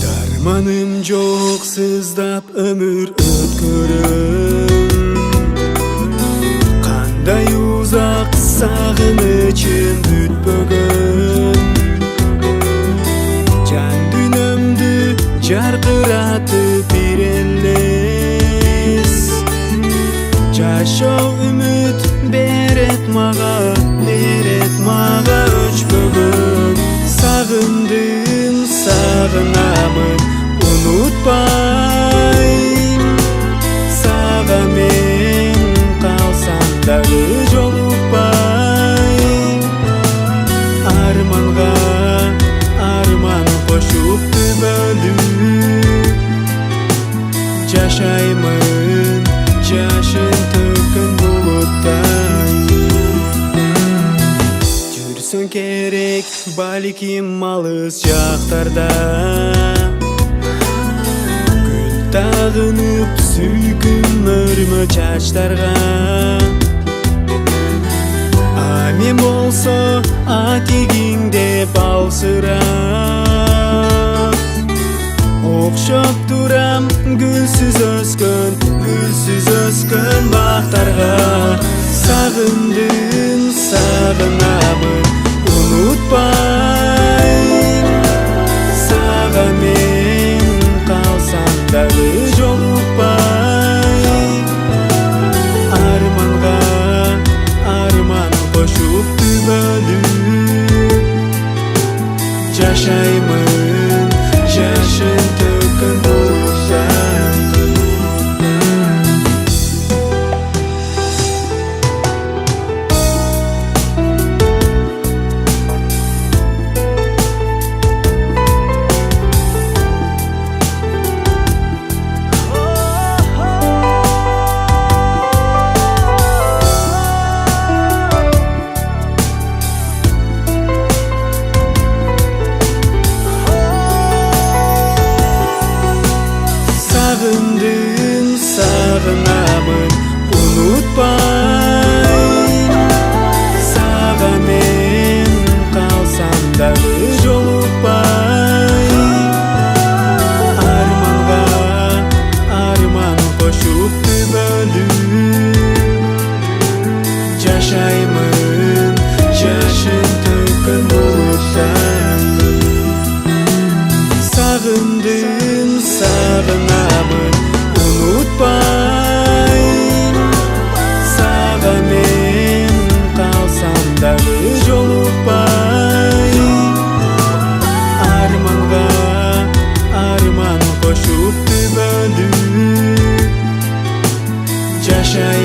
Darmanım жоқ сыздап ömür ötkөрөм. Кандай узак сагынычым бүтпөгөн. Жан дүнөмдү жаркыратып бир элес. Жашоо үмүт берет мага өчпөгөн. Сагындым, сагынамын, унутпай. Сага мен калсам дагы жолукпай. Арманга арман кошуп бөлүп жашаймын, жашын төккөн булуттай. Жүрсөң керек балким алыс жактарда, гүл тагынып сүйкүм өрмө чачтарга. А мен болсо атигиңде балсырап, окшоп турам гүлсүз өскөн бактарга. Сагындым, сагынамын, унутпай. Сага мен калсам дагы жолукпай. Арманга арман кошуп бөлүп жашаймын, жашын төккөн булуттай. Сагындым, сагынамын, унутпай. Сага мен калсам дагы жолукпай. Арманга арман кошуп бөлүп жашаймын, жашын төккөн булуттай. Сагындым, сагынамын, унутпай. Сага мен калсам дагы жолукпай. Арманга арман кошуп бөлүп жашай